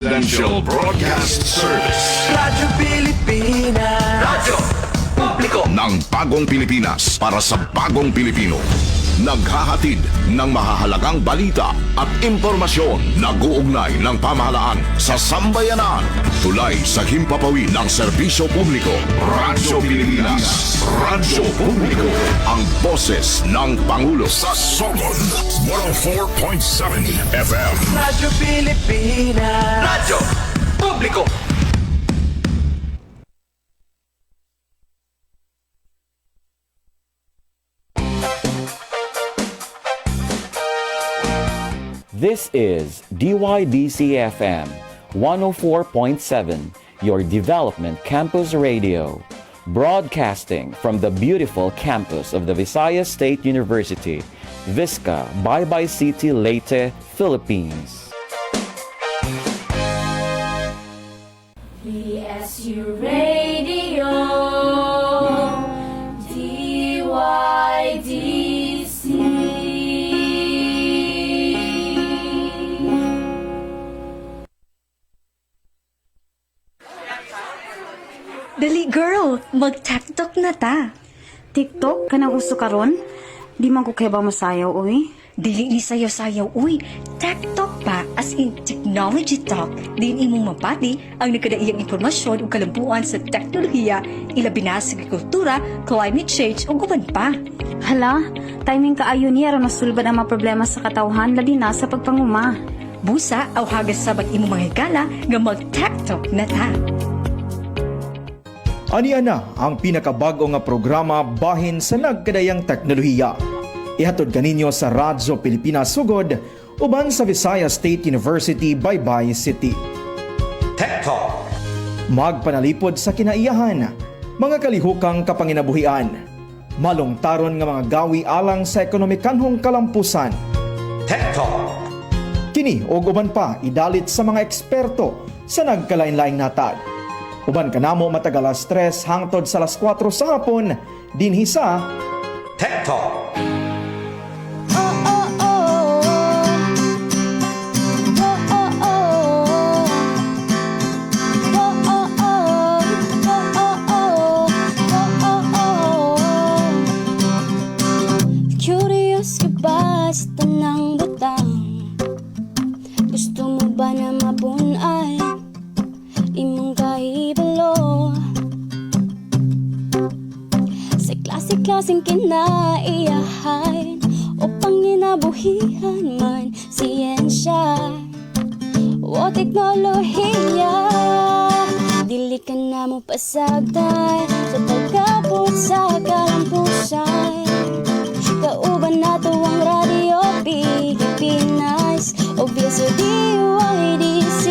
Presidential Broadcast Service. Radyo Pilipinas. Radyo Publiko Ng bagong Pilipinas para sa bagong Pilipino. Naghahatid ng mahahalagang balita at impormasyon na guugnay ng pamahalaan sa sambayanan. Tulay sa himpapawid ng serbisyo publiko. Radyo Pilipinas. Radyo Publiko. Ang boses ng Pangulo sa Sogod. 104.7 FM. Radyo Pilipinas. Radyo Publiko. This is DYDC-FM 104.7, your development campus radio, broadcasting from the beautiful campus of the Visayas State University, Visca, Baybay City, Leyte, Philippines. PSU Radio, DYDC. Dali girl, mag-TikTok na ta. TikTok? Kanang uso karon? Di man ko kaya ba masayaw, uy? Dili ni sayaw-sayaw, uy. TikTok pa, as in technology talk. Din imong mapati ang nakadaiyang impormasyon o kalampuan sa teknolohiya, ilabi na sa agrikultura, climate change o guban pa. Hala, timing kaayo niya ron masulbad ang mga problema sa katawhan, labi na sa pagpanguma. Busa, aw hagas sabat imong mga higala nga mag-TikTok na ta. Aniya na ang pinakabago nga programa bahin sa nagkadayang teknolohiya. Ihatod kaninyo sa Radyo Pilipinas Sugod uban sa Visayas State University, Baybay City. Tech Talk. Magpanalipod sa kinaiyahan, mga kalihukang kapanginabuhian, malungtaron nga mga gawi alang sa ekonomikanhong kalampusan. Tech Talk. Kini og uban pa idalit sa mga eksperto sa nagkalain-laing natag. Uban kanamo matagal alas 3 hangtod sa alas 4 sa hapon dinhi sa Tech Talk. Curious ka ba sa tanang butang? Gusto mo ba na mabunay? Imong kahibalo sa klase-klaseng kinaiyahan o panginabuhihan man, siyensya o teknolohiya. Dili ka na mo pasagdan sa pagkapot sa kalampusan. Kauban na to ang Radio Pilipinas o Visayas DYDC.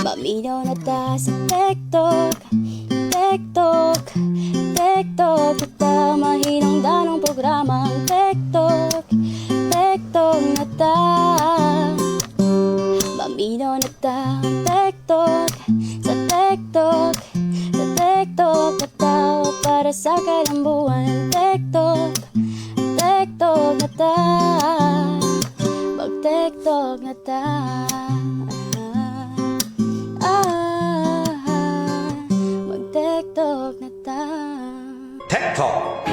Maminaw na ta sa TikTok, TikTok, TikTok. At ta mahinong danong programa ang TikTok, TikTok na ta. Maminaw na ta ang TikTok, sa TikTok, sa TikTok. At tawa para sa kalambuan TikTok, TikTok na ta. Mag-TikTok na ta. Mag-TikTok na ta. Tech Talk.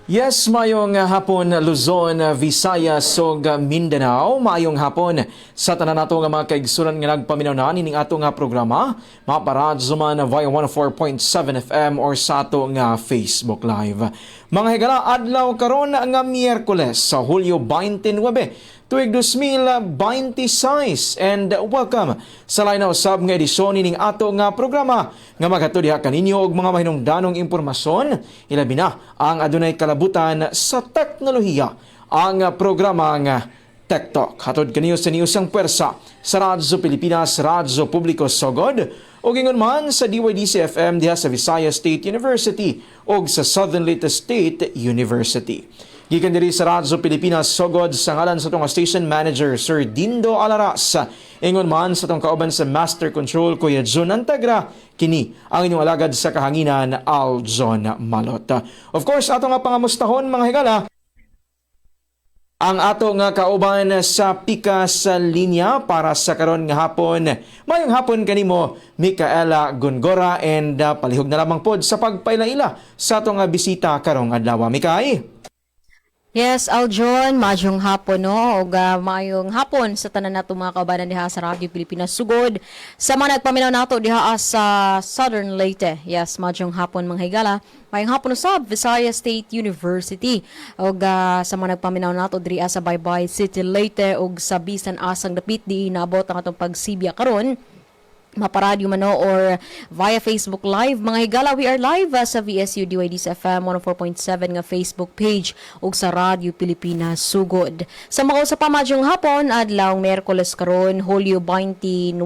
Yes, mayong hapon Luzon, Visayas ug Mindanao. Mayong hapon sa tanan nato nga mga kaigsunan nga nagpaminaw na ning ato nga programa. Maparadyo man via 104.7 FM or sa ato nga Facebook Live. Mga higala, adlaw karon nga Miyerkules sa Hulyo 29, tuig 2026, and welcome sa lain na usab nga edisyon ning ato nga programa nga maghatod diha kaninyo og mga mahinungdanong impormasyon, ilabi na ang adunay kalabutan sa teknolohiya, ang programa nga Tech Talk. Hatod kaniyo sa niyusang pwersa sa Radyo Pilipinas, Radyo Publiko Sogod, o gingon man sa DYDC-FM diha sa Visayas State University o sa Southern Leyte State University. Gikan diri sa Radyo Pilipinas Sogod sa ngalan sa itong station manager Sir Dindo Alaras. Ingon man sa itong kauban sa Master Control Kuya John Antagra, kini ang inyong alagad sa kahanginan Aljon Malot. Of course, ato nga pangamustahon mga higala, Ang ato nga kauban sa pika sa linya para sa karon nga hapon. Mayong hapon kanimo, Micaela Gongora, and palihog na lamang pod sa pagpailaila sa ato nga bisita karong adlaw. Mikay. Yes, Aljon, maayong hapon no, o maayong hapon sa tanan nato mga kaubanan diha sa Radyo Pilipinas Sugod. Sa mga nagpaminaw nato diha sa Southern Leyte. Yes, maayong hapon mga higala. Maayong hapon sa Visayas State University. O sa mga nagpaminaw nato diha sa Baybay City Leyte o sa bisan asang dapit di naabot ang atong pagsibya karon. Maparadyo man no, or via Facebook Live. Mga higala, we are live sa VSU DYDs FM 104.7 nga Facebook page ug sa Radyo Pilipinas Sugod. Sa mga sa pamadyong hapon, adlaw Miyerkules karon, Hulyo 29.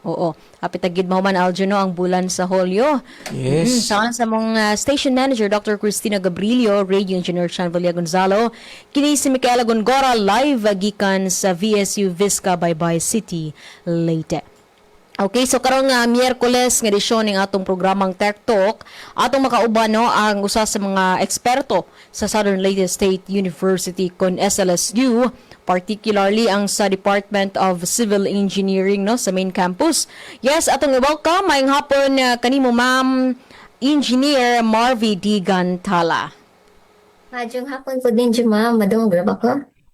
Oo, apitagid mo man Aljo no ang bulan sa Hulyo. Yes. Sa mong station manager Dr. Cristina Gabrilio, radio engineer Sean Villa Gonzalo, kini si Micaela Gongora live gikan sa VSU Visca Baybay City, Leyte. Okay, so karong Miyerkules nga edisyon ng atong programang Tech Talk, atong makauban no ang usa sa mga eksperto sa Southern Leyte State University kon SLSU, particularly ang sa Department of Civil Engineering no sa main campus. Yes, atong i-welcome mayong hapon kanimo Ma'am Engineer Marvy D. Gantala. Maayong hapon po din, ma'am. Madungog ba ko?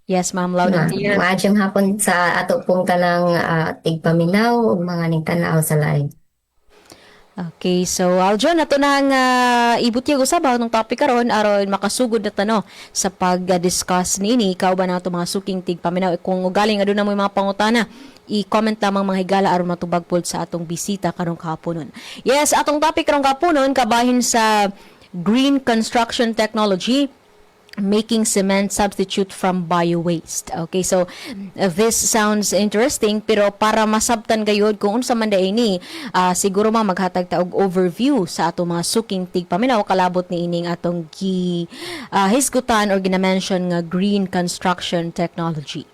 Yes, ma'am, loud and clear. Maayong hapon sa ato pong tanang tigpaminaw o mga ning tanaw sa live. Okay, so Aljon, ato na ang ibutyag usabaw ng topic karon aron makasugod na tano sa pag-discuss nini. Ikaw ba na ito mga suking tigpaminaw? Kung ugaling adun na mo mga pangutana, i-comment lamang mga higala aron matubag pod sa atong bisita karong kahaponon. Yes, atong topic karong kahaponon kabahin sa green construction technology, making cement substitute from bio-waste. Okay, so this sounds interesting, pero para masabtan gayod kung unsa man ini, siguro maghatag ta og overview sa ato mga suking tigpaminaw kalabot ni ining atong hisgutan or gina-mention nga green construction technology.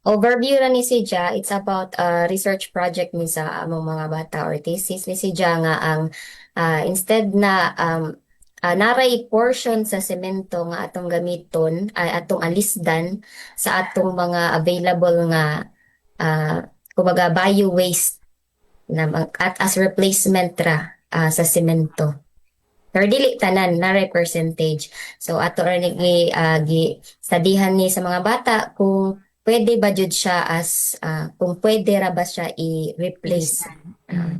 Overview na ni Sija, it's about research project ni sa among mga bata or thesis ni Sija nga ang instead na naray portion sa semento nga atong gamiton ay atong alisdan sa atong mga available nga kumbaga bio waste na at as replacement ra sa semento. Pero dili tanan naray percentage. So ato ra ni studyhan ni sa mga bata kung pwede ba jud siya as kung pwede ra ba siya i-replace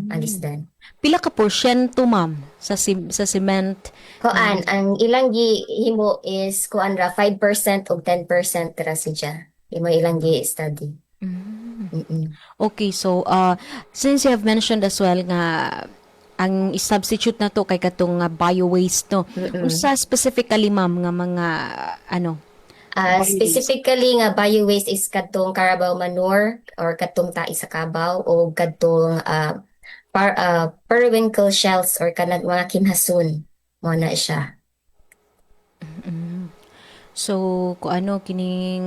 alisdan. Pila ka porsyento, ma'am, sa cement? Kuan, ang ilang gihimo is kuan ra 5% o 10% ra siya. Imo ilang gi-study. Okay, so since you have mentioned as well nga ang substitute na to kay katong bio-waste no. Usa specifically, ma'am, nga mga specifically nga bio-waste is katong carabao manure or katong tai sa kabaw o katong periwinkle shells or kanang mga kinhason mo na siya. So kung kining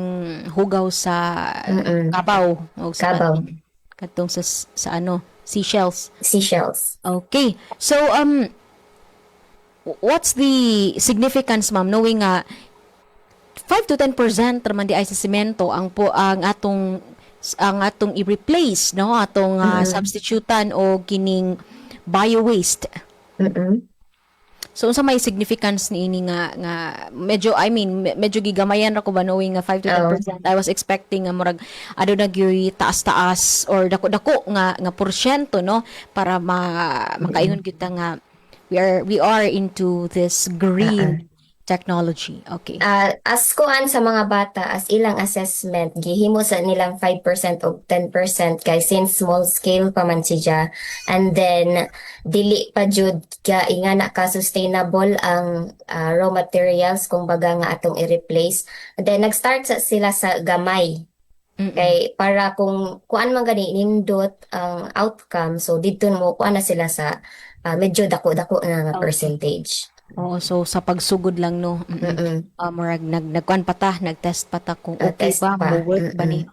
hugaw sa kabaw o sa Kabaw. katong sa seashells. Seashells. Okay. So what's the significance, ma'am, knowing 5 to 10% raman di ay sa semento ang atong i-replace no atong substitutan o kining bio-waste. So unsa may significance ni ini nga medyo medyo gigamayan ra ko ba knowing nga 5 to 10%. I was expecting nga murag na gyud taas-taas or dako-dako nga porsyento no para makaingon gyud ta nga we are into this green technology. Okay. As kuan sa mga bata, as ilang assessment, gihimo sa nilang 5% o 10% kay since small scale pa man siya. And then, dili pa jud ka ingana ka sustainable ang raw materials kung baga nga atong i-replace. And then, nag-start sila sa gamay. Kay para kung kuan man gani nindot ang outcome, so dito mo kuan na sila sa medyo dako-dako na percentage. Oo, so sa pagsugod lang no. Murag nagkuan pata, nagtest pata kung okay ba, mo-work ba ni.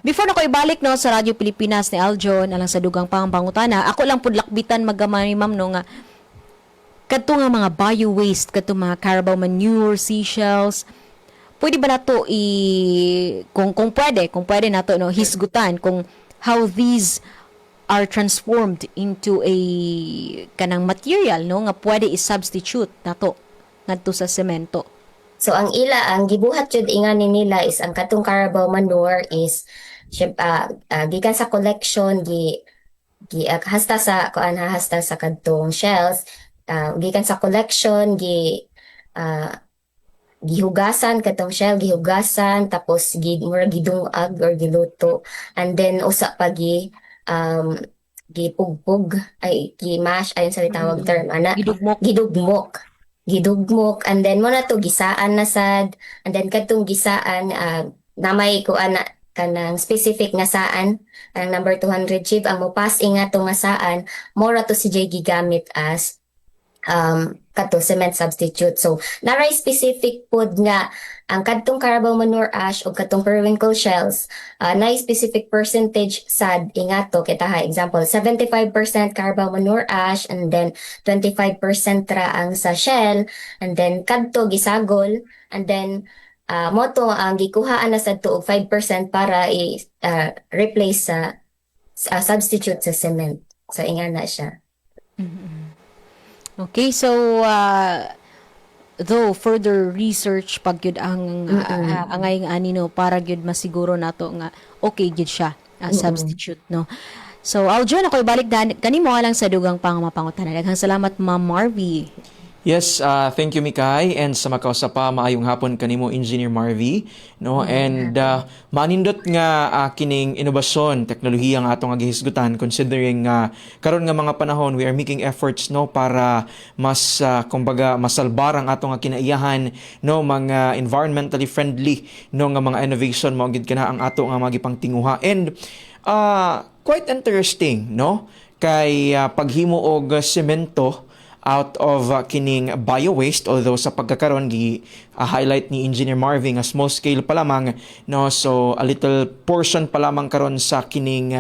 Before na ko ibalik no sa Radyo Pilipinas ni Aljon alang sa dugang pangutana, ako lang pud lakbitan magamay ma'am no nga kadto nga mga bio waste, kadto mga carabao manure, seashells, pwede ba nato kung pwede nato no hisgutan kung how these are transformed into a kanang material no nga pwede i-substitute nato ngadto sa semento. So ang gibuhat jud ingani nila is ang katong Carabao manure is gikan sa collection hasta sa kadtong shells, gikan sa collection gihugasan katong shell, tapos gidungag or giluto, and then usa pa gipugpug ay gimash ayon sa tawag term ana gidugmok, and then mo na to gisaan na sad, and then kadtong gisaan namay ko ana kanang specific nga saan ang number 200 chip ang mopas nga to nga saan mora to si gigamit as kato cement substitute. So naray specific pod nga ang kadtong Carabao manure ash o kadtong periwinkle shells na specific percentage sad ingato kita example 75% Carabao manure ash, and then 25% ra ang sa shell, and then kadto gisagol, and then mo to ang gikuhaan na sad to og 5% para replace sa substitute sa cement. So ingana siya. Okay, so though further research pag yun ang angay nga anino para gyud masiguro nato nga okay gyud siya substitute no. So Aljon, ako ibalik kanimo lang sa dugang pangmapangutan. Daghang salamat Ma'am Marvy. Yes, thank you Mikay, and sa makausa pa maayong hapon kanimo Engineer Marvy no, and manindot nga kining inobasyon teknolohiya nga atong gihisgutan considering karon nga mga panahon we are making efforts no para mas kumbaga masalbar ang atong kinaiyahan no, mga environmentally friendly no nga mga innovation mo gid kana ang ato nga magipangtinguha, and quite interesting no kay paghimo og semento out of kining bio-waste, although sa pagkakaroon highlight ni Engineer Marvin nga small scale pa lamang no, so a little portion pa lamang karon sa kining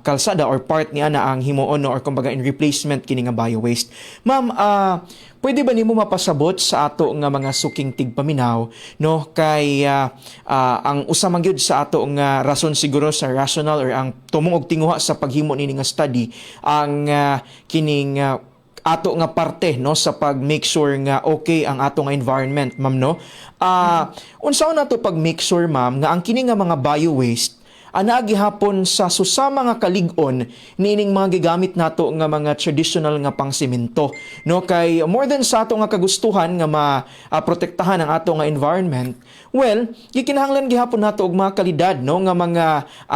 kalsada or part ni ana ang himuon no, or kumbaga in replacement kining bio-waste. Ma'am, pwede ba nimo mapasabot sa ato nga mga suking tigpaminaw no kay ang usa man gyud sa ato nga rason siguro sa rational or ang tumong og tinguha sa paghimo nini nga study ang kining ato nga parte no sa pag make sure nga okay ang ato nga environment, ma'am no. Unsaon nato pag make sure ma'am nga ang kini nga mga bio waste ana gihapon sa susama nga kalig-on niining mga gigamit nato nga mga traditional nga pangsemento no, kay more than sa ato nga kagustuhan nga protektahan ang ato nga environment, well gikinahanglan gihapon nato og mga kalidad no nga mga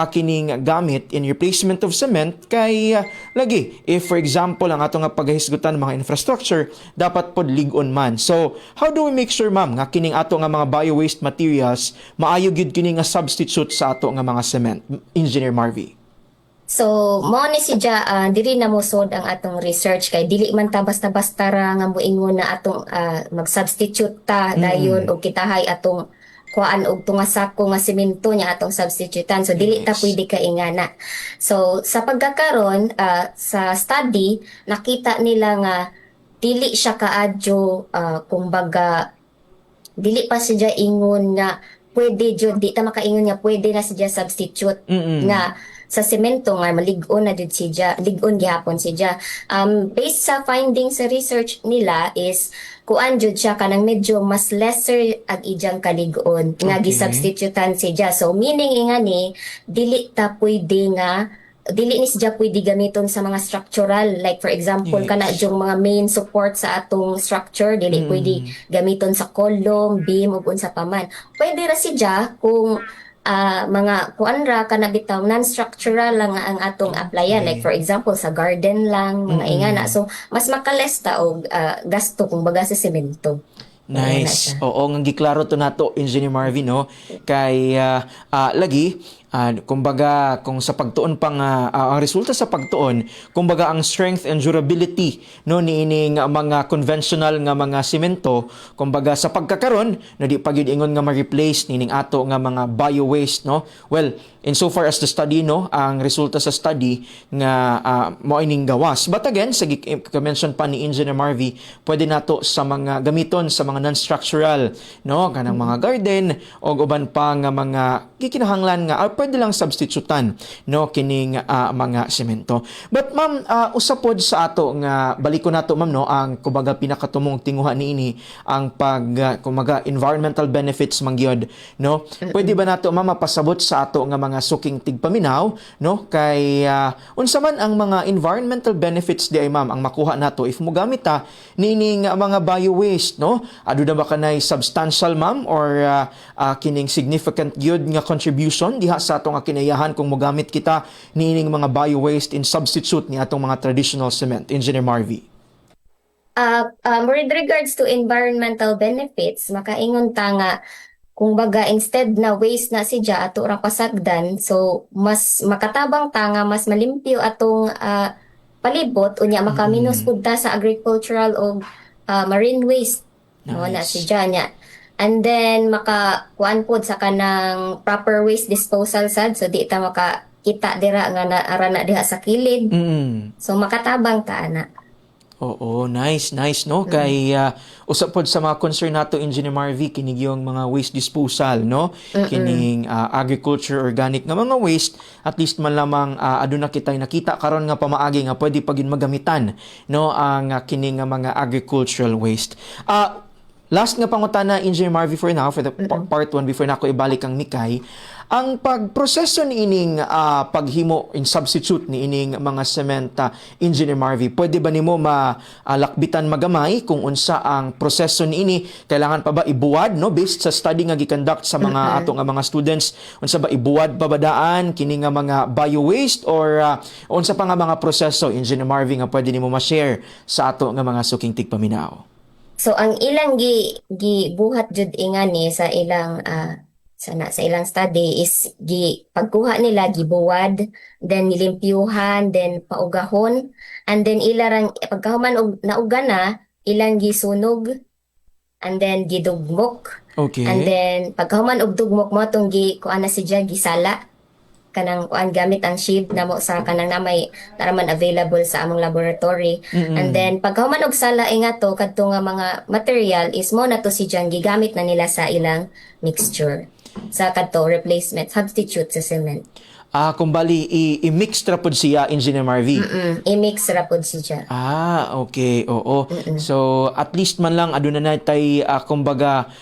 kining gamit in replacement of cement kay lagi if for example ang ato nga paghisgutan mga infrastructure dapat pod lig-on man. So how do we make sure ma'am nga kining ato nga mga bio waste materials maayo gyud kini nga substitute sa ato nga mga cement, Engineer Marvy? So mo ni diri na mo sod ang atong research kay dili man ta basta-basta ra nga moingon na atong mag-substitute ta dayon og kitahay atong kuan og tunga sako nga semento nya atong substitutan. So dili ta pwede ka ingana. So sa pagkakaron sa study nakita nila nga dili siya kaadyo kumbaga dili pa siya ingon nga pwede jud, di ta makaingon nga pwede na siya substitute nga sa semento nga malig-on na jud siya, lig-on gihapon siya. Based sa findings sa research nila is kuan jud siya kanang medyo mas lesser ag ijang kalig-on nga gisubstitutan siya. So meaning ingani dili ta pwede nga dili ni siya pwede gamiton sa mga structural, like for example kana yung mga main support sa atong structure dili pwede gamiton sa column, beam ug unsa pa man. Pwede ra siya kung mga kuan ra kana bitaw non-structural lang ang atong applyan, like for example sa garden lang mga ingana. So mas makalesta og gasto kung baga sa semento. Nice. Oo, nga giklaro to nato Engineer Marvin no kay lagi kumbaga kung sa pagtuon pang ang resulta sa pagtuon kumbaga ang strength and durability no niining mga conventional nga mga semento kumbaga sa pagkakaron no di pagyud ingon nga ma-replace nining ato nga mga bio waste no. Well, insofar as the study no ang resulta sa study nga mao ining gawas, but again sa mention pa ni Engineer Marvy pwede nato sa mga gamiton sa mga non-structural, no, kanang mga garden o uban pa nga mga gikinahanglan nga pwede lang substitutan, no, kining mga semento. But ma'am, usapod sa ato nga baliko nato ma'am, no, ang kumbaga pinakatumong tinguha niini ang kumbaga environmental benefits mangyod, no. Pwede ba nato ma'am mapasabot sa ato nga mga suking tigpaminaw, no, kay unsa man ang mga environmental benefits di ay ma'am ang makuha nato if mogamit ta nining mga bio-waste, no? Ado na ba kanay substantial ma'am or kining significant gyud nga contribution diha sa atong kinayahan kung mogamit kita nining mga bio-waste in substitute ni atong mga traditional cement, Engineer Marvy? With regards to environmental benefits, makaingon ta nga kung baga instead na waste na siya ato ra pasagdan, so mas makatabang ta nga mas malimpyo atong palibot unya makaminos pud ta sa agricultural o marine waste. No na siya nya. And then makakuan pod sa kanang proper waste disposal sad, so di ta makakita dira nga naara na diha sa kilid. So makatabang ta ana. Oo, nice, no? Kay usap pod sa mga concern nato, Engineer Marvy, kinig yung mga waste disposal, no? Kining agriculture, organic nga mga waste, at least man lamang aduna kitay nakita karon nga pamaagi nga pwede pagin magamitan, no? Ang kining nga mga agricultural waste. Last nga pangutana, Engineer Marvy, for now, for the part 1, before na ako ibalik ang Mikay, ang pagproseso ni ining paghimo in substitute ni ining mga cement, Engineer Marvy, pwede ba nimo malakbitan magamay kung unsa ang proseso ni ini? Kailangan pa ba ibuwad, no, based sa study nga gi-conduct sa mga ato nga mga students, unsa ba ibuwad pa ba daan kini nga mga bio-waste or unsa pa nga mga proseso, Engineer Marvy, nga pwede nimo ma-share sa ato nga mga suking tigpaminaw? So ang ilang gibuhat jud ingani sa ilang sa ilang study is pagkuha nila gibuwad, then nilimpyuhan, then paugahon, and then ilarang pagkahuman og nauga na ilang gisunog, and then gidugmok. Okay. And then pagkahuman og dugmok mo tong kuan na siya gisala kanang kuan gamit ang shield namo sa kanang namay naraman available sa among laboratory. And then pagkahuman og sala nga to kadto nga mga material is mo na to siya gigamit na nila sa ilang mixture sa kadto replacement substitute sa cement. Kumbali i-mix ra pod siya, Engineer Marvy. I-mix ra pod siya. Okay, oo. So at least man lang aduna na tay kumbaga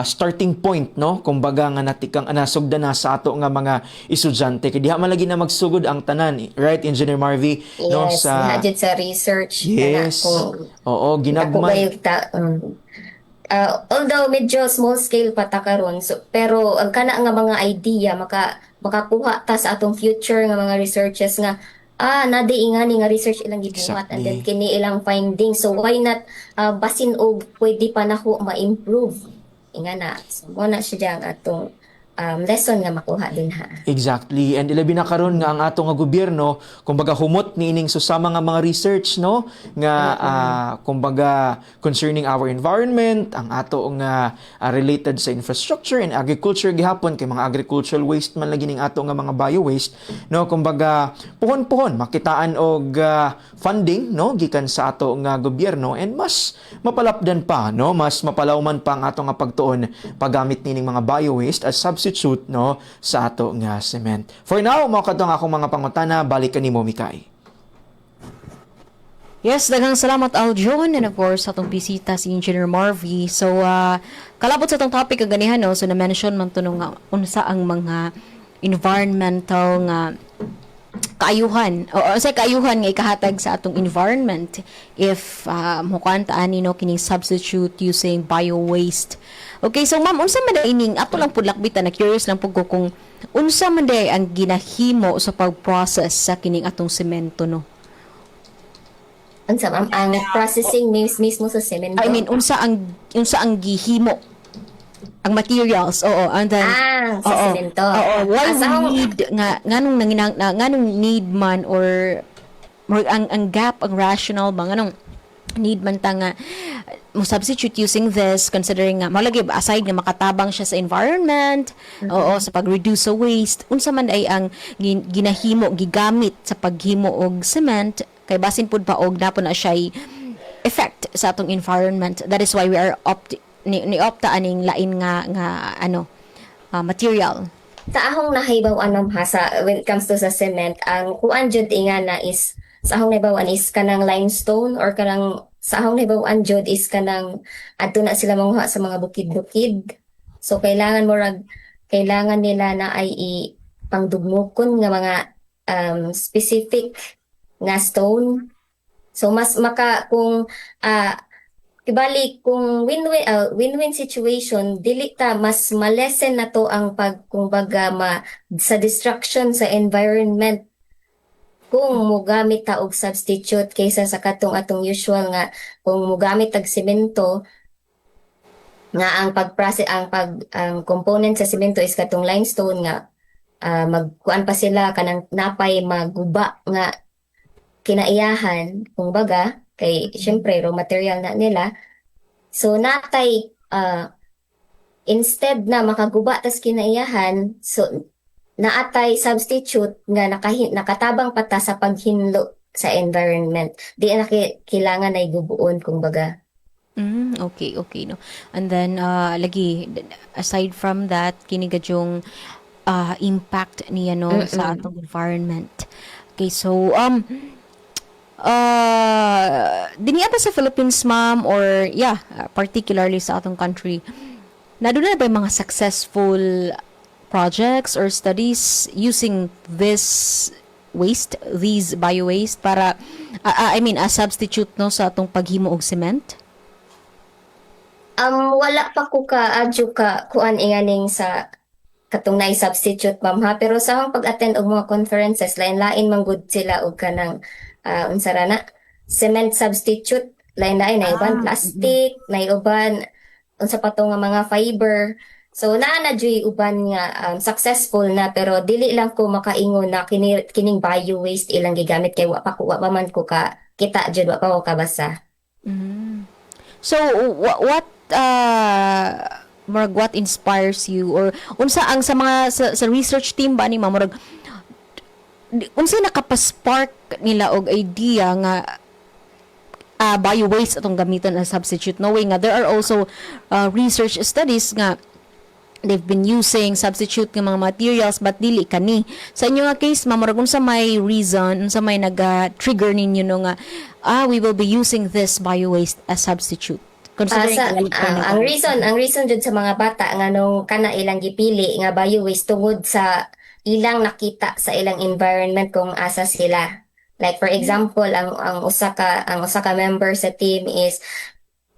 starting point, no? Kumbaga nga natikang nasugda na sa ato nga mga estudyante kay diha man lagi na magsugod ang tanan, right, Engineer Marvy? No, Yes, sa sa research. yes. Oo, ginagmay. Although medyo small scale pa ta karon, so, pero ang kana nga mga idea makakuha ta sa atong future nga mga researches nga nadi ingani nga research ilang gibuhat and then kini ilang findings, so why not basin og pwede pa nako ma-improve ingana, so mo na siya ang atong lesson nga makuha din ha. Exactly. And ilabi na karon nga ang ato nga gobyerno kumbaga humot niining susama nga mga research, no, nga kumbaga concerning our environment, ang ato nga related sa infrastructure and agriculture gihapon kay mga agricultural waste man lagi ning ato nga mga bio waste, no, kumbaga puhon makitaan og funding, no, gikan sa ato nga gobyerno and mas mapalapdan pa, no, mas mapalawman pa ang ato nga pagtuon paggamit nining mga bio waste as substitute, no, sa ato nga cement. For now, mao kadtong akong mga pangutana, balik kanimo Mikay. Yes, daghang salamat Aljon, and of course sa atong bisita si Engineer Marvy. So kalabot sa atong topic ang ganihan, no, so na-mention man to nga unsa ang mga environmental nga kaayuhan o sa kaayuhan nga ikahatag sa atong environment if mukan ta ani, no, kining substitute using bio waste. Okay, so ma'am, unsa man ining ato lang pud lakbitan, na curious lang pud ko kung unsa man day ang ginahimo sa pag-process sa kining atong semento, no? Unsa ma'am ang processing mismo sa semento? I mean, unsa ang gihimo ang materials, and then sa semento. Why we need nganong need man or ang gap, ang rational ba nganong need man ta nga mo substitute using this, considering nga malagi aside nga makatabang siya sa environment, sa pag-reduce sa waste, unsa man ay ang ginahimo gigamit sa paghimo og cement kay basin pud pa og napon na siya effect sa atong environment. That is why we are ni opta aning lain nga ano material. Sa ahong nahibaw ha sa when it comes to sa cement, ang kuan jud inga na is sa ahong nahibawan is kanang limestone or kanang sa ahong nahibawan jud is kanang adto na sila manguha sa mga bukid-bukid. So kailangan nila na ay pangdugmokon nga mga specific nga stone. So mas kung ibalik kung win-win situation, dili ta mas malesen na to ang kumbaga sa destruction sa environment kung mogamit ta og substitute kaysa sa atong usual nga kung mogamit tag semento nga ang ang component sa semento is katong limestone nga magkuan pa sila kanang napay maguba nga kinaiyahan kumbaga kay syempre raw material na nila. So natay instead na makaguba tas kinaiyahan, so naatay substitute nga nakatabang pata sa paghinlo sa environment. Di na kailangan ay gubuon kumbaga. Okay no. And then lagi aside from that kini gadyong impact niya no sa atong environment. Okay, so dini ata sa Philippines ma'am or particularly sa atong country, naduna ba yung mga successful projects or studies using these bio-waste para a substitute no sa atong paghimo og cement? Wala pa ko adyo kuan inganing sa katong substitute ma'am ha, pero sa akong pag-attend og mga conferences lain-lain man gud sila og kanang unsa ra na cement substitute, lain-lain na uban plastic, na uban unsa pa to nga mga fiber. So naa na joy uban nga successful na, pero dili lang ko makaingon na kining bio waste ilang gigamit kay wa pa man ko ka kita jud, wa pa ko kabasa. So what what inspires you or unsa ang sa mga sa research team ba ni murag unsa nakapaspark nila og idea nga bio waste atong gamiton as substitute, knowing nga there are also research studies nga they've been using substitute ng mga materials but dili kani sa inyo nga case mamurag unsa may reason unsa may trigger ninyo no nga we will be using this bio waste as substitute considering ang reason jud sa mga bata nga nung kana ilang gipili nga bio waste tungod sa ilang nakita sa ilang environment kung asa sila. Like for example, ang usa ka member sa team is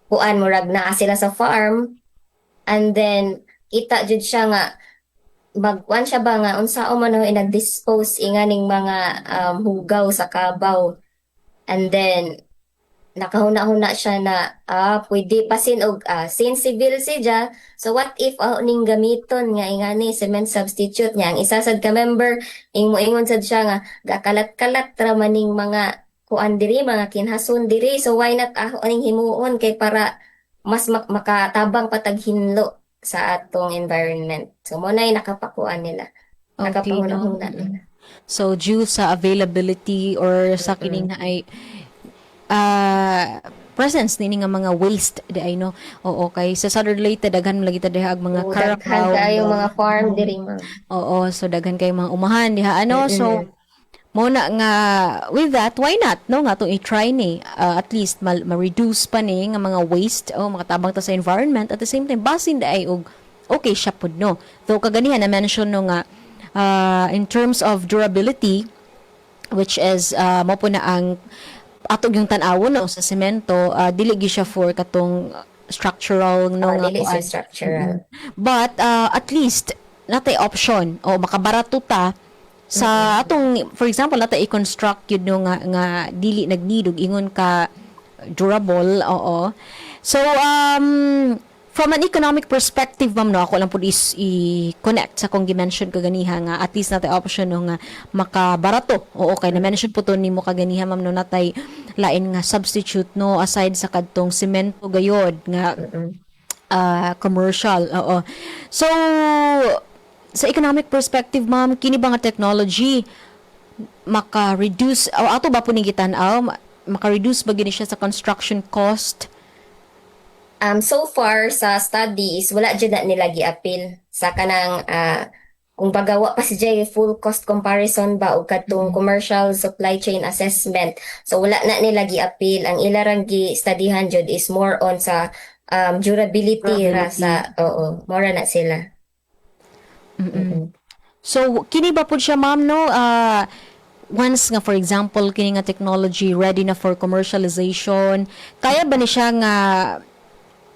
kuan murag naa sila sa farm, and then kita jud siya nga magkuan siya ba nga unsa man nag-dispose inganing mga hugaw sa kabaw, and then nakahuna-huna siya na pwede pasin og sensible siya. So what if ning gamiton nga ingani cement substitute niya, ang isa sad ka member ingon sad siya nga gakalat-kalat ra maning mga kuan diri, mga kinhason diri, so why not ning himuon kay para mas makatabang patag hinlo sa atong environment. So mo na nakapakuan nila, nakapahuna-huna nila. So due sa availability or sa kining na ay presence nini nga mga waste di ay no. Oo, kay sa Southern Leyte daghan lagi ta diha mga daghan kayo mga farm diri ma'am. Oo, so daghan kay mga umahan diha ano. So mo na nga with that, why not no nga to i-try ni at least ma-reduce pa ni nga mga waste makatabang ta sa environment, at the same time basin di ay og okay siya pud no. Though kaganihan na mention no nga in terms of durability, which is mo po na ang atog yung tan-awon no sa semento, dili gi siya for katong structural no nga dili siya structural. But at least natay option o makabarato ta sa atong, for example natay i-construct yun no nga dili nagnidog ingon ka durable. Oo. So from an economic perspective ma'am no, ako lang pud is i-connect sa kung gi-mention kaganiha nga at least natay option no nga makabarato. Oo, kay na-mention po to nimo kaganiha ma'am no, natay lain nga substitute no aside sa kadtong semento gayod nga commercial. Oo. So sa economic perspective ma'am, kini ba nga technology maka-reduce o ato ba po ni gitan-aw maka-reduce ba gini siya sa construction cost So far sa study is wala jud na nila gi-appeal sa kanang kung bagawa pa si Jay full cost comparison ba o katong commercial supply chain assessment. So wala na nila gi-appeal. Ang ilarang gi-studyhan jud is more on sa durability ra sa mora na sila. So kini ba pud siya ma'am no once nga for example kini nga technology ready na for commercialization, kaya ba ni siya nga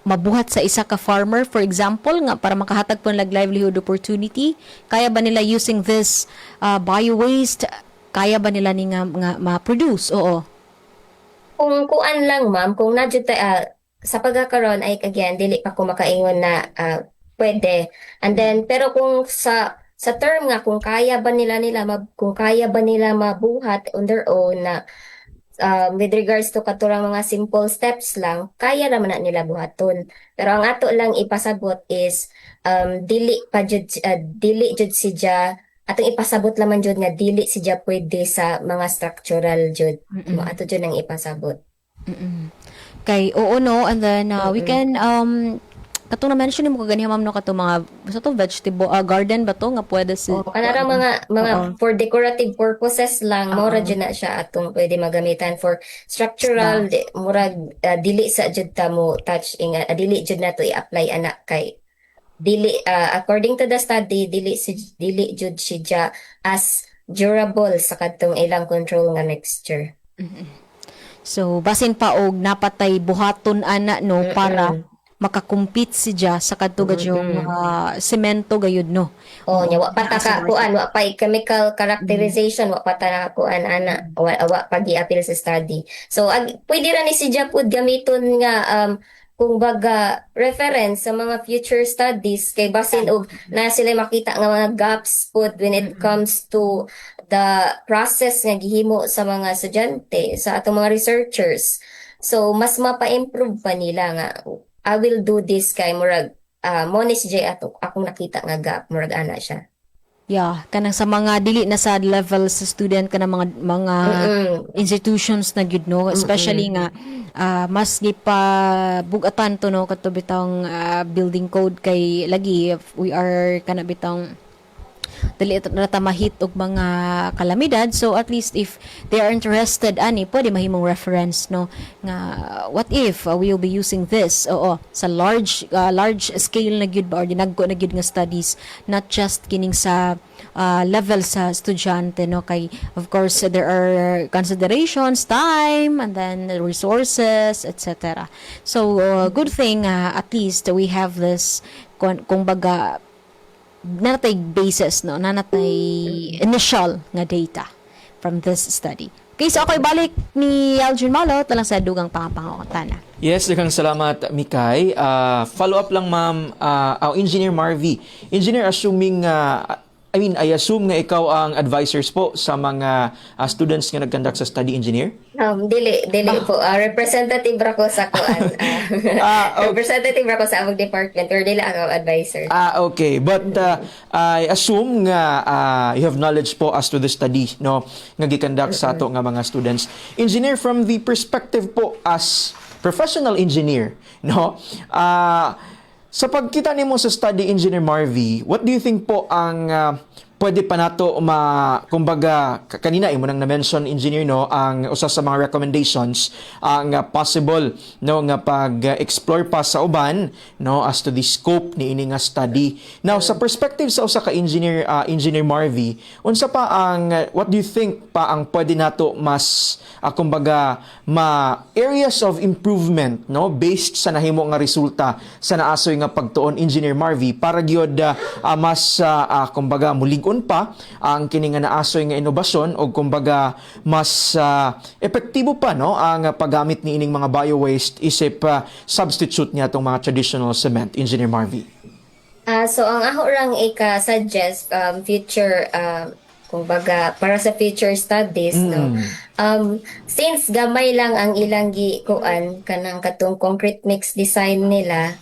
mabuhat sa isa ka farmer for example nga para makahatag po ng livelihood opportunity? Kaya ba nila using this bio-waste? Kaya ba nila ni nga ma-produce? Oo. Kung kuan lang ma'am, kung nadyo sa pagkakaroon ay again dili pa ko makaingon na pwede. And then pero kung sa term nga kung kaya ba nila mabuhat on their own na with regards to katurang mga simple steps lang, kaya naman na nila buhaton. Pero ang ato lang ipasabot is dili jud siya atong ipasabot lamang jud nga dili siya pwede sa mga structural jud. Ato jud ang ipasabot. Kay oo no, and then we can katong na-mention mo kagani ma'am no katong mga sa to vegetable garden ba to nga pwede si kanara mga for decorative purposes lang mura jud na siya atong pwede magamitan for structural murag dili sa jud ta mo touch dili jud na to i-apply anak kay dili according to the study dili jud siya as durable sa kadtong ilang control nga mixture. So basin pa og napatay buhaton ana no para makakumpit siya sa kadto yung semento gayud no. Nya wa pa ta kuan wa pa chemical characterization wa pa ta kuan ana wa pa gi-appeal sa study. So pwede ra ni siya pud gamiton nga kung baga reference sa mga future studies kay basin og na sila makita nga mga gaps pud when it comes to the process nga gihimo sa mga estudyante sa atong mga researchers. So mas mapa-improve pa nila nga I will do this kay murag mo ni si Jay akong nakita nga gap murag ana siya. Yeah, kanang sa mga dili na sa level sa student kanang mga institutions na gyud no, especially nga mas gi pa bugatan to no kadto bitang building code kay lagi we are kana bitang dili na tamahit og mga kalamidad, so at least if they are interested ani pwede mahimong reference no nga what if we will be using this sa large scale na gyud ba or dinagko na gyud nga studies, not just kining sa level sa estudyante no kay of course there are considerations, time and then resources etc. So good thing at least we have this kung baga nanatay basis no, nanatay initial nga data from this study. Okay, so ako'y balik ni Aljon Malot talang sa dugang pangapangokotana. Yes, daghang salamat Mikay. Follow up lang ma'am, Engineer Marvy. Engineer, assuming I assume nga ikaw ang advisors po sa mga students nga nag-conduct sa study engineer? Dili po. Representative ra ko sa kuan. Representative ra ko sa among department or dili ako advisor. Okay. But I assume nga you have knowledge po as to the study no nga gi-conduct sa ato nga mga students. Engineer, from the perspective po as professional engineer, no? Sa pagkita nimo sa study engineer Marvy, what do you think po ang pwede pa nato kumbaga kanina imo nang na-mention engineer no ang usa sa mga recommendations ang possible no nga pag-explore pa sa uban no as to the scope ni ini nga study. Now sa perspective sa usa ka engineer engineer Marvy, unsa pa ang what do you think pa ang pwede nato mas kumbaga areas of improvement no based sa nahimo nga resulta sa naasoy nga pagtuon engineer Marvy para gyud mas kumbaga mulig pa ang kini nga naasoy nga inobasyon o kumbaga mas epektibo pa no ang paggamit ni ining mga bio-waste isip substitute niya itong mga traditional cement, Engineer Marvy. So ang ako rang ika-suggest future kumbaga para sa future studies no. Since gamay lang ang ilang gikuan kanang katong concrete mix design nila,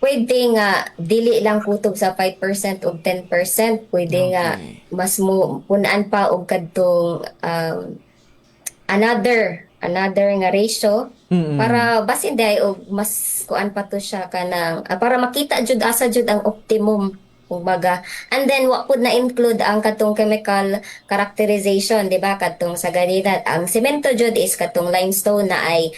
pwede nga dili lang kutob sa 5% o 10%, pwede nga mas mo punaan pa og kadtong another nga ratio para basin day og mas kuan pa to siya kanang para makita jud asa jud ang optimum kumbaga. And then wa pud na include ang katong chemical characterization, di ba, katong sa ganina ang semento jud is katong limestone na ay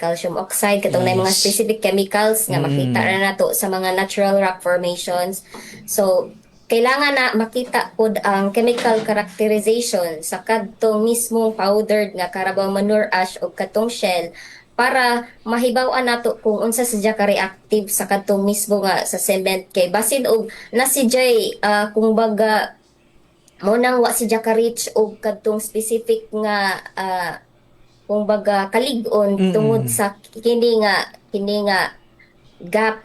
calcium oxide, katong na mga specific chemicals nga makita na nato sa mga natural rock formations. So kailangan na makita pod ang chemical characterization sa kadtong mismong powdered nga Carabao manure ash o katong shell para mahibaw-an nato kung unsa sadya ka reactive sa kadtong mismo nga sa cement kay basin og na si Jay kung baga mo nang wa sadya ka reach og kadtong specific nga kung baga kalig-on tungod sa kini nga gap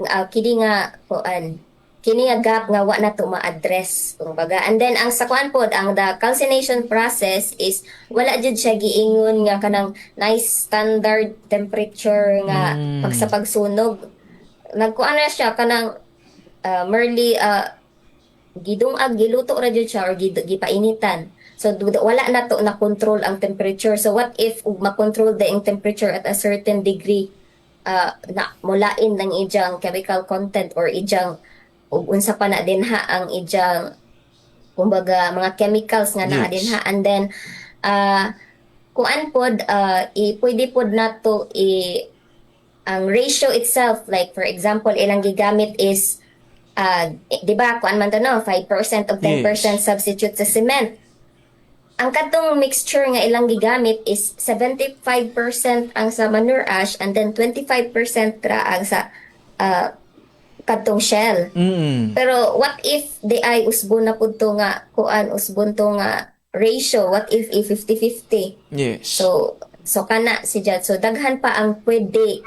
kini nga gap nga wa na to ma-address kumbaga. And then ang sa kuan pod ang the calcination process is wala jud siya giingon nga kanang nice standard temperature nga sa pagsunog. Nagkuan na siya kanang merely gidungag giluto ra jud siya or gipainitan. So wala na to na control ang temperature. So what if ma-control ang temperature at a certain degree na mulain ng ijang chemical content or ijang ug unsa pa na din ha ang ijang kumbaga mga chemicals nga naa din ha. And then kuan pod pwede pod nato ang ratio itself, like for example ilang gigamit is di ba kuan man to no 5% of 10% substitute sa cement. Ang katong mixture nga ilang gigamit is 75% ang sa manure ash and then 25% ra ang sa kadtong shell. Pero what if di ay usbon na pud to nga kuan usbon to nga ratio, what if 50-50? Yes. So kana si Jad. So daghan pa ang pwede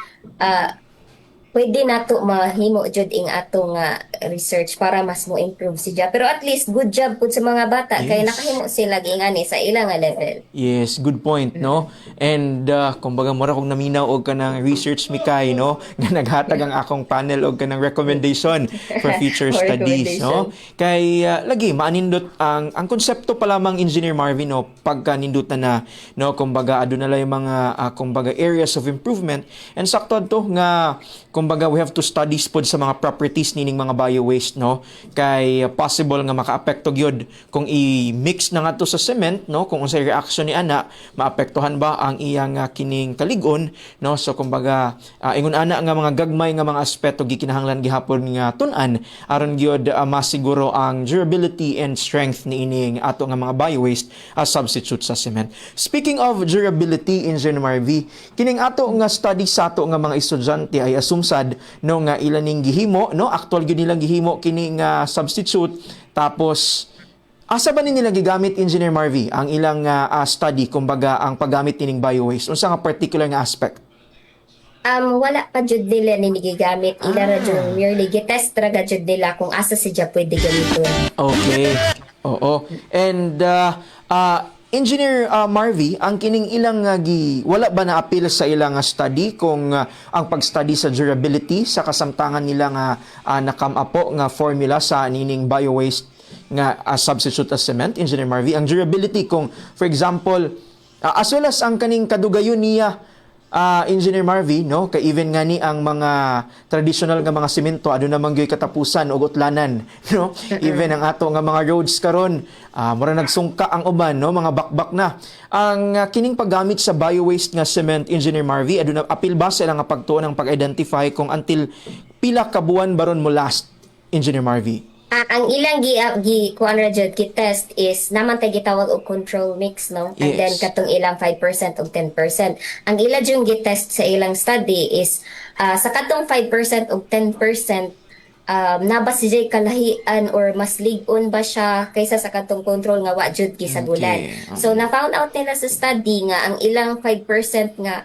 nato mahimo jud ing ato nga research para mas mo improve si Jad. Pero at least good job pud sa mga bata kay nakahimo sila gingani sa ilang nga level. Yes, good point, no? And kumbaga mura kong naminaw og kanang research Mikay, no? Nga naghatag ang akong panel og kanang recommendation for future studies, no? Kay lagi maanindot ang konsepto pa lamang Engineer Marvin, no? Pagka nindot na no, kumbaga aduna lay mga kumbaga areas of improvement and sakto to nga kumbaga we have to study pod sa mga properties nining mga bio-waste, no? Kay possible nga makaapekto gyud kung i-mix na nga to sa cement, no? Kung unsay reaction ni ana, maapektuhan ba ang iyang kining kaligon, no? So kumbaga ingon ana nga mga gagmay nga mga aspeto gikinahanglan gihapon nga tun-an aron gyud masiguro ang durability and strength niining ato nga mga bio-waste as substitute sa cement. Speaking of durability, Engineer Marvy, kining ato nga study sa ato nga mga estudyante ay asumsad no nga ilan ning gihimo, no, actual gyud nilang gihimo kini nga substitute, tapos asa ba nila gigamit, Engineer Marvy, ang ilang study kumbaga ang paggamit nining bio-waste unsa nga particular nga aspect? Wala pa jud nila ni gigamit ila ra jud merely gitest ra jud nila kung asa siya pwede gamiton. Okay. Oo. And Engineer Marvy, ang kining ilang wala ba na-appeal sa ilang study kung ang pag-study sa durability sa kasamtangan nila nga nakam-apo nga formula sa nining bio-waste nga substitute as cement, Engineer Marvy, ang durability kung for example as well as ang kaning kadugayon niya Engineer Marvy, no, kay even nga ni ang mga traditional nga mga semento aduna man gyoy katapusan og utlanan, no, even ang ato nga mga roads karon mura nagsungka ang uban, no, mga bakbak na ang kining paggamit sa bio-waste nga cement, Engineer Marvy, aduna apil ba sa ilang nga pagtuon ang pag-identify kung until pila ka buwan baron mo last, Engineer Marvy? Ang ilang kuan ra jud test is naman tay gitawag og control mix, no? And then katong ilang 5% og 10%. Ang ila jud gitest sa ilang study is sa katong 5% og 10% na ba si Jay kalahian or mas lig-on ba siya kaysa sa katong control nga wa jud gisagulan. So na found out nila sa study nga ang ilang 5% nga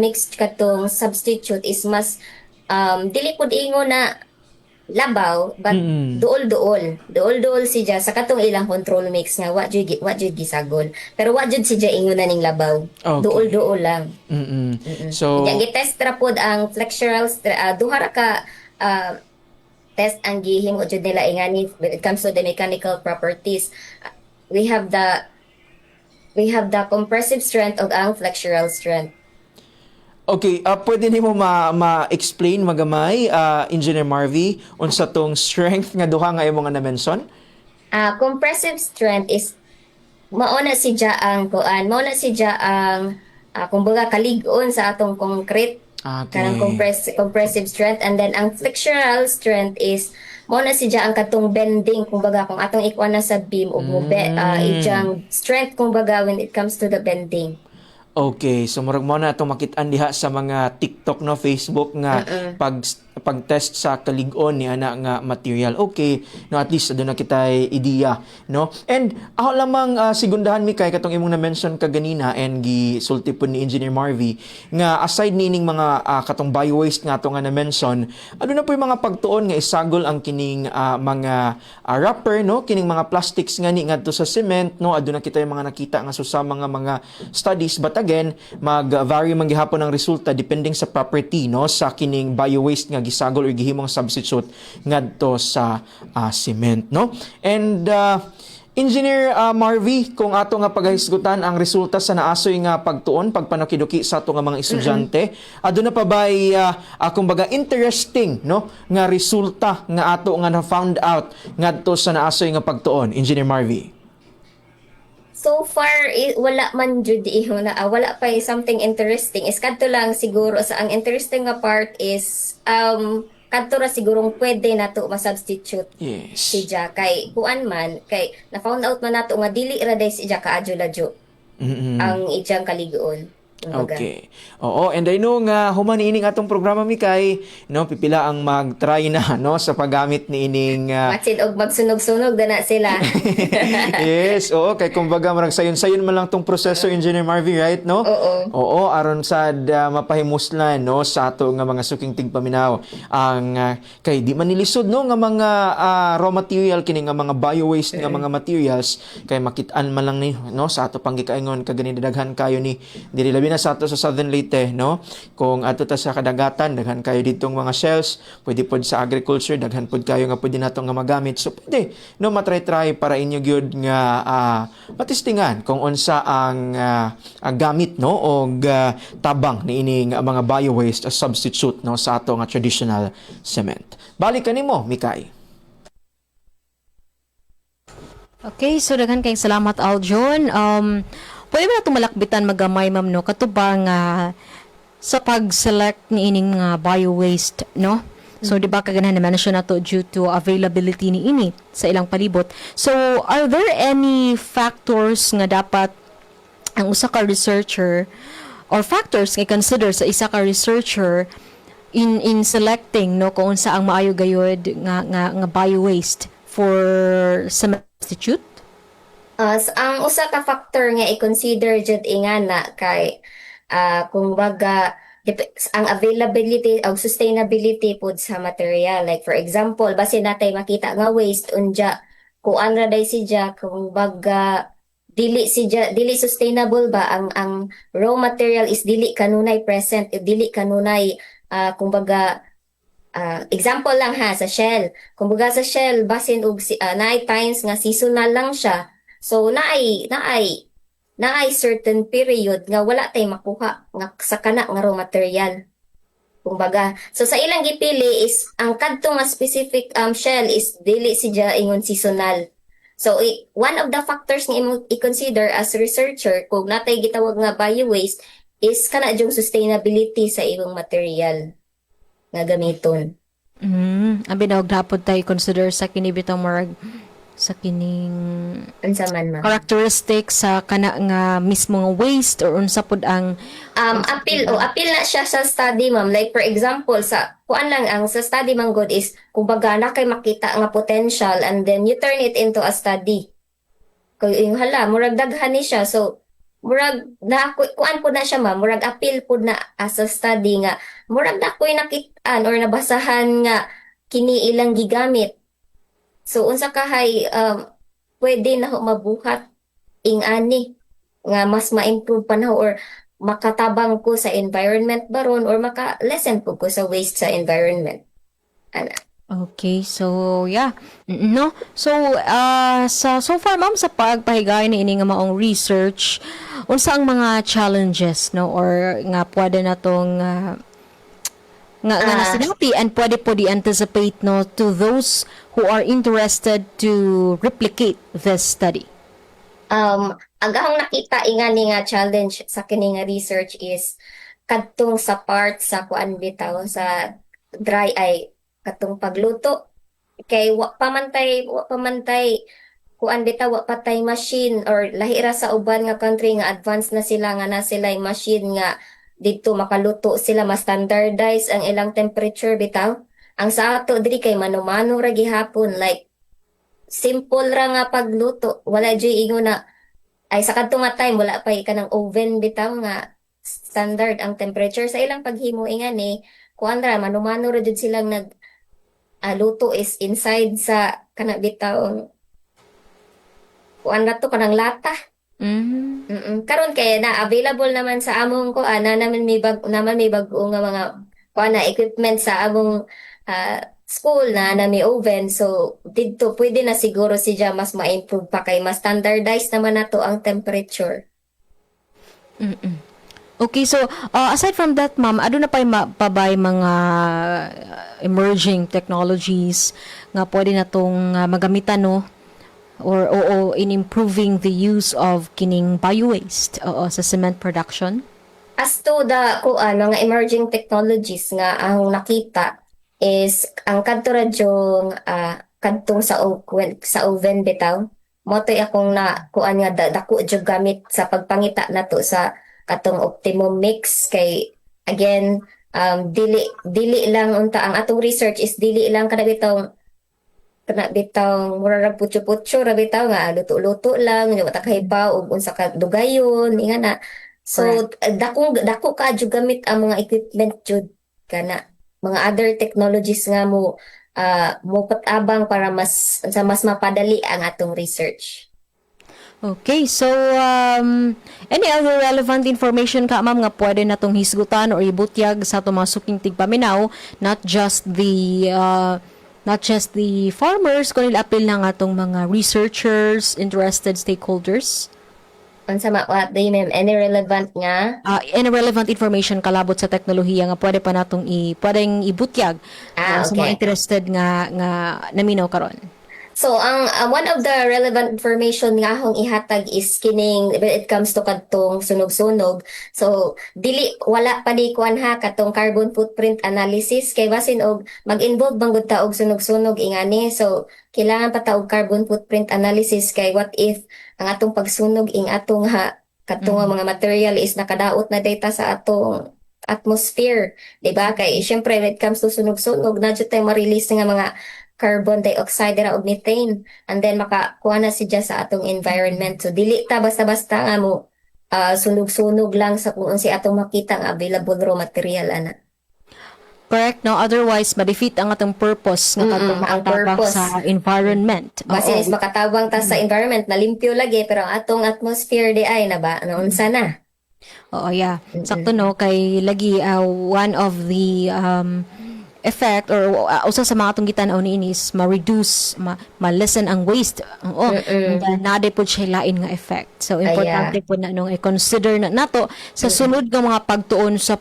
mixed katong substitute is mas dili pud ingon na labaw but duol siya sa katong ilang control mix nga wa jud gisagol, pero wa jud siya ingon na ning labaw. Okay. Duol lang. So gitest ra pod ang flexural duha ra ka test ang gihimo jud nila ingani when it comes to the mechanical properties. We have the compressive strength of ang flexural strength. Okay, pwede nimo ma-explain magamay, Engineer Marvy, unsa tong strength nga duha nga imong na-mention? Compressive strength is mauna si ang kuan, mauna si ang kumbaga kalig-on sa atong concrete. Okay. Kanang compressive strength, and then ang flexural strength is mauna si ang katong bending, kumbaga kung atong ikuan na sa beam ug ijang strength kumbaga when it comes to the bending. Okay, so murag mo na itong makit-an diha sa mga TikTok, no, Facebook nga pag-test sa kalig-on ni ana nga material. Okay, no, at least aduna kitay ideya, no. And ako lamang sigundahan mi kay katong imong na-mention kaganina and gisulti po ni Engineer Marvy nga aside nining mga katong bio-waste nga ato nga na-mention, aduna po yung mga pagtuon nga isagol ang kining mga wrapper, no, kining mga plastics nga ni ngadto sa cement, no, aduna kita yung mga nakita nga sa mga studies, but again mag-vary man gihapon ang resulta depending sa property, no, sa kining bio-waste nga gisagol or gihimong substitute ngadto sa cement, no. And Engineer Marvy, kung ato nga paghisgutan ang resulta sa naasoy nga pagtuon pagpanakiduki sa ato nga mga estudyante, aduna pa bay kumbaga interesting, no, nga resulta nga ato nga na found out ngadto sa naasoy nga pagtuon, Engineer Marvy? So far, wala man jud wala pa something interesting. Is kadto lang siguro sa ang interesting nga part is kadto ra sigurong pwede nato ma-substitute Yes. si Ja kay kuan man kay na found out man nato nga dili ra day si Ja kaadyo-ladyo ang ijang kaligoon. Kumbaga. Okay. Oo, and I know nga human ining atong programa mi kay no pipila ang mag-try na no sa paggamit ni ining Matsin og magsunog-sunog na sila. yes, oo, kay kumbaga marag sayon-sayon man lang tong proseso, Engineer Marvy, right, no? Oo. Oo, aron sad mapahimuslan no sa ato nga mga suking tigpaminaw ang kay di man nilisod no nga mga raw material kini nga mga bio-waste nga mga materials kay makit-an man lang ni no sa ato panggikaingon kagani daghan kayo ni dili labi na sa ato sa Southern Leyte, no? Kung ato ta sa kadagatan, daghan kayo ditong mga shells, pwede pod sa agriculture, daghan pod kayo nga pwede nato nga magamit. So pwede no matry-try para inyo gyud nga matistingan kung unsa ang gamit no og tabang ni ining mga bio-waste as substitute no sa ato nga traditional cement. Balik kanimo, Mikay. Okay, so daghan kayong salamat, Aljon. Pwede ba natin malakbitan magamay, ma'am, no? Katubang sa pag-select ni ining bio-waste, no? So, di ba kaganahan na mention na to due to availability ni ini sa ilang palibot. So, are there any factors nga dapat ang usa ka researcher or factors nga consider sa isa ka researcher in selecting, no, kung unsa ang maayo gayud nga bio-waste for substitute? Ang usa ka factor nga i-consider jud ingana kay kung baga ang availability o sustainability pud sa material. Like for example, base natay makita nga waste unja kuan ra day siya kung baga dili sustainable ba ang raw material is dili kanunay present, dili kanunay kung baga example lang ha sa shell. Kung baga sa shell basin og naay times nga seasonal lang siya. So naay certain period nga wala tay makuha nga sa kana nga raw material. Kumbaga, so sa ilang gipili is ang kadto nga specific shell is dili siya ingon seasonal. So one of the factors nga imo i-consider as researcher kung natay gitawag nga bio-waste is kana jung sustainability sa imong material nga gamiton. Abi na og dapat tay consider sa kini bitong marag sa kining Unsa man ma? characteristics sa kana nga mismo nga waste or unsa pud ang appeal na siya sa study ma'am. Like for example sa kuan lang ang sa study man good is kumbaga na kay makita nga potential and then you turn it into a study. Kung yung hala murag daghan ni siya so murag na kuan pud na siya ma'am, murag appeal pud na as a study nga murag na koy nakit-an or nabasahan nga kini ilang gigamit. So unsa kahay pwede na ho mabuhat ing-ani nga mas ma-improve pa na ho or makatabang ko sa environment baron or maka-lessen po ko sa waste sa environment. Okay, so yeah. No. So so far ma'am sa pagpahigay ni ini nga maong research, unsa ang mga challenges no or nga pwede natong nga nasinapi and pwede po di-anticipate no to those who are interested to replicate this study? Ang akong nakita ingani nga challenge sa kini nga research is kadtong sa part sa kuan bitaw sa dry eye katong pagluto kay wa pamantay kuan bitaw wa patay machine or lahira sa uban nga country nga advanced na sila nga na sila yung machine nga dito makaluto sila mas standardize ang ilang temperature bitaw. Ang sa ato diri kay mano-mano ra gihapon like simple ra nga pagluto wala jud ingon na ay sa kadtong nga time wala pa kanang oven bitaw nga standard ang temperature sa ilang paghimo ingani kuan ra mano-mano ra jud silang nag luto is inside sa kana bitaw kuan na to kanang lata. Karon kay na available naman sa among kuan na naman may bag-o nga mga kuan na equipment sa among school na may oven so didto pwede na siguro siya mas ma-improve pa kay mas standardized naman nato ang temperature. Okay, so aside from that, ma'am, ano na pabay mga emerging technologies nga pwede natong magamitan no or in improving the use of kining bio-waste sa cement production? As to the mga emerging technologies nga ang nakita is ang kadto ra jung kadtong sa oven bitaw mo to akong na kuan nga dako jud gamit sa pagpangita nato sa katong optimum mix kay again dili lang unta ang atong research is dili lang kada bitaw mura ra putyo-putyo ra bitaw nga luto-luto lang wa ta kahibaw ug unsa ka dugayon ingana so dako ka jud gamit ang mga equipment jud kana mga other technologies nga mo patabang para mas mapadali ang atong research. Okay, so any other relevant information ka ma'am nga pwede natong hisgutan or ibutyag sa atong mga suking tigpaminaw, not just the farmers kundi apil na nga atong mga researchers, interested stakeholders? Unsa what do you mean any relevant nga any relevant information kalabot sa teknolohiya nga pwede pa natong pwedeng ibutyag sa mga interested nga naminaw karon. So ang one of the relevant information nga akong ihatag is kining when it comes to kadtong sunog-sunog. So dili wala pa di kuan ha katong carbon footprint analysis kay basin og mag-involve bangud ta og sunog-sunog ingani. So kailangan pa ta og carbon footprint analysis kay what if ang atong pagsunog ing atong katong mga material is nakadaot na data sa atong atmosphere, di ba? Kay syempre when it comes to sunog-sunog na jud tay ma-release nga mga carbon dioxide ra og methane and then makakuha na siya sa atong environment. So dili ta basta-basta nga mo sunog-sunog lang sa kung si atong makita nga available raw material ana. Correct, no? Otherwise, ma-defeat ang atong purpose nga katong makatabang sa environment. Basin is makatabang ta sa environment na limpyo lagi pero ang atong atmosphere di ay na ba unsa na? Oo, yeah. Sakto no kay lagi one of the effect or usa sa mga atong gitan-aw niini is ma-reduce, ma-lessen ang waste. Oo. Naday po siya lain nga effect. So importante po na nung i-consider na nato sa sunod nga mga pagtuon sa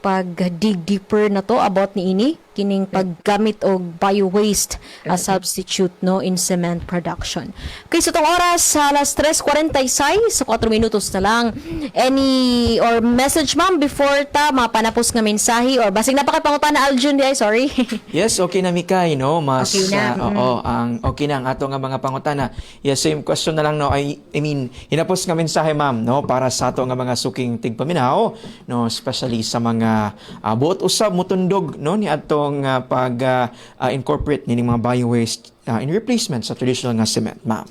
pag-dig deeper na to about niini kining paggamit og bio-waste as substitute no in cement production. Okay, so itong oras sa alas 3:46, so 4 minutos na lang. Any or message ma'am before ta mapanapos nga mensahe or basig napakapangutan na Aljun di ay sorry. Yes, okay na Mikay, no? Mas Okay na. okay na ang ato nga mga pangutana. Yes, same question na lang no. I mean, hinapos nga mensahe ma'am, no, para sa ato nga mga suking tigpaminaw, no, especially sa mga buot usab mutundog no ni atong pag-incorporate nining mga bio-waste in replacement sa traditional nga cement, ma'am.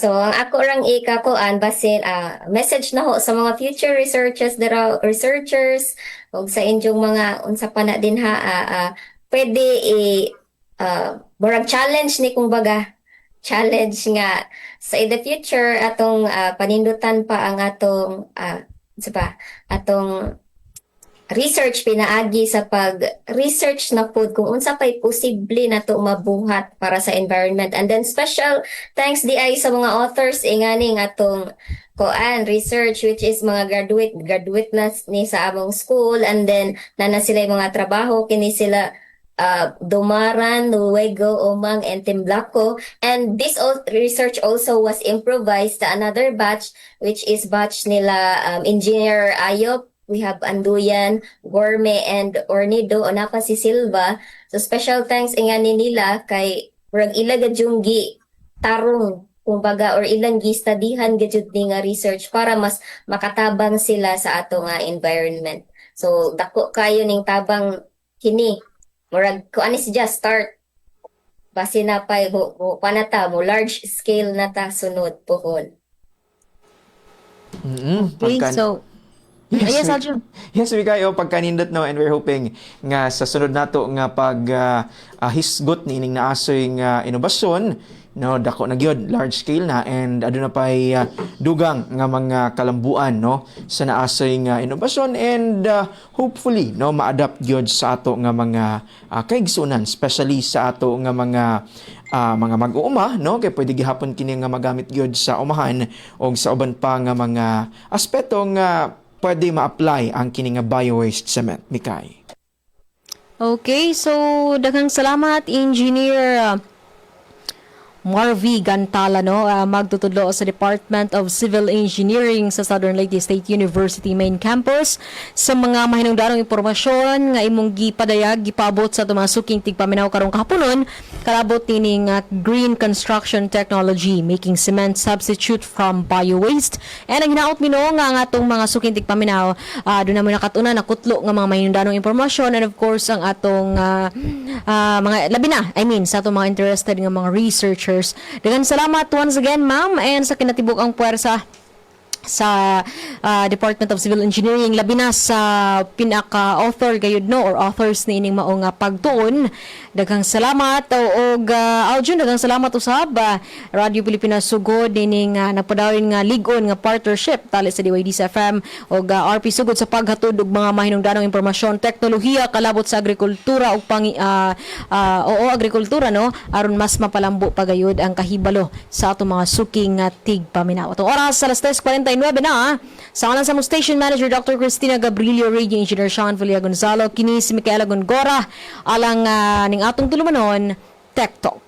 So, ang ako rang ikakuan basin message na ho sa mga future researchers ug sa inyong mga unsa pa na din pwede murag challenge ni kumbaga challenge nga sa in the future atong panindutan pa ang atong atong research pinaagi sa pag-research na pod kung unsa pay posible na to mabuhat para sa environment. And then special thanks di ay sa mga authors ingani nga atong research, which is mga graduate na ni sa among school, and then na sila yung mga trabaho kini sila Dumaran, Luego, Omang, and Timblaco. And this research also was improvised to another batch, which is batch nila Engineer Ayop. We have Anduyan, Gorme, and Ornido, o napa si Silva. So special thanks ingani nila kay murag ila gadjunggi tarong kumbaga or ilang gistadihan gajud ni nga research para mas makatabang sila sa ato nga environment. So dako kayo ning tabang kini. Murag ko ani siya start base na pa panata mo large scale na ta sunod pohon. Okay, so yes, Aljun. Yes, we kayo pagkanindot no, and we're hoping nga sa sunod nato nga pag hisgot ni ining naasoy nga inobasyon no, dako na gyud large scale na, and aduna pay dugang nga mga kalambuan no sa naasoy nga inobasyon, and hopefully no ma-adapt gyud sa ato nga mga kaigsunan, especially sa ato nga mga mag-uuma no, kay pwede gihapon kini nga magamit gyud sa umahan o sa uban pa nga mga aspeto nga pwede ma-apply ang kini nga bio-waste cement, Mikay. Okay, so daghang salamat Engineer Marvy Gantala no, magtutudlo sa Department of Civil Engineering sa Southern Leyte State University Main Campus sa mga mahinungdanong impormasyon nga imong gipadayag gipabot sa tumasuking tigpaminaw karong kahaponon kalabot tining green construction technology making cement substitute from bio-waste. And ang hinaot mino nga atong mga suking tigpaminaw doon naman nakatuna nakutlo nga mga mahinungdanong impormasyon, and of course ang atong mga labi na sa atong mga interested nga mga researchers. Daghang salamat once again, ma'am, and sa kinatibuk ang puwersa sa Department of Civil Engineering, labi na sa pinaka-author gayud no, or authors ni ining mao nga pagtuon. Daghang salamat og Aljun, daghang salamat usab Radio Pilipinas Sugod ining napadawin nga ligon nga partnership tali sa DYDC FM og RP Sugod sa paghatod og mga mahinungdanong impormasyon, teknolohiya kalabot sa agrikultura ug agrikultura no, aron mas mapalambo pa gayud ang kahibalo sa atong mga suking tigpaminaw. Atong oras sa 10:49 na sa kanan sa Station Manager Dr. Cristina Gabrilio, Radio Engineer Sean Villa Gonzalo, kini si Micaela Gongora alang ning atong tulumanon Tech Talk.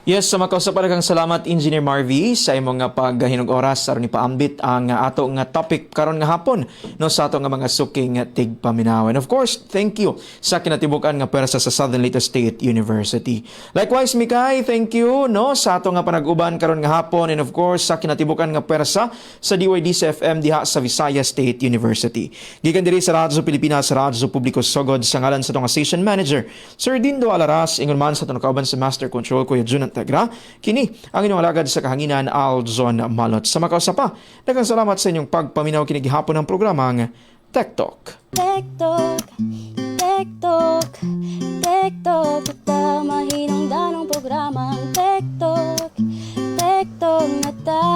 Yes, sa makausap pa kang salamat Engineer Marvy sa imong nga paghinog oras aron ipaambit ang ato nga topic karon nga hapon no sa ato nga mga suking tigpaminaw. And of course, thank you sa kinatibukan nga pwersa sa Southern Leyte State University. Likewise, Mikay, thank you no sa ato nga panag-uban karon nga hapon, and of course sa kinatibukan nga pwersa sa DYDC FM diha sa Visayas State University. Gikan diri sa Radyo Pilipinas, Radyo Publiko Sugod, sa ngalan sa atong station manager Sir Dindo Alaras, ingon man sa atong kauban sa Master Control Kuya Junan Tagra. Kini ang inyong alagad sa kahanginan, Alzon Malot. Sa makausap pa, daghang salamat sa inyong pagpaminaw kini gihapon ng programang Tech Talk. Tech Talk, Tech Talk, Tech Talk, ito mahinungdanong programang Tech Talk, Tech Talk na ta,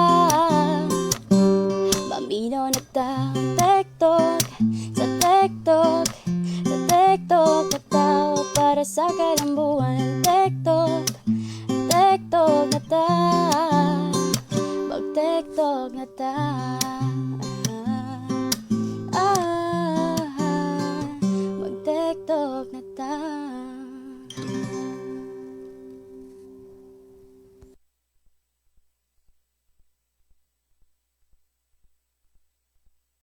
mamino na ta, Tech Talk, sa Tech Talk, sa Tech Talk, patawa para sa kalambuan,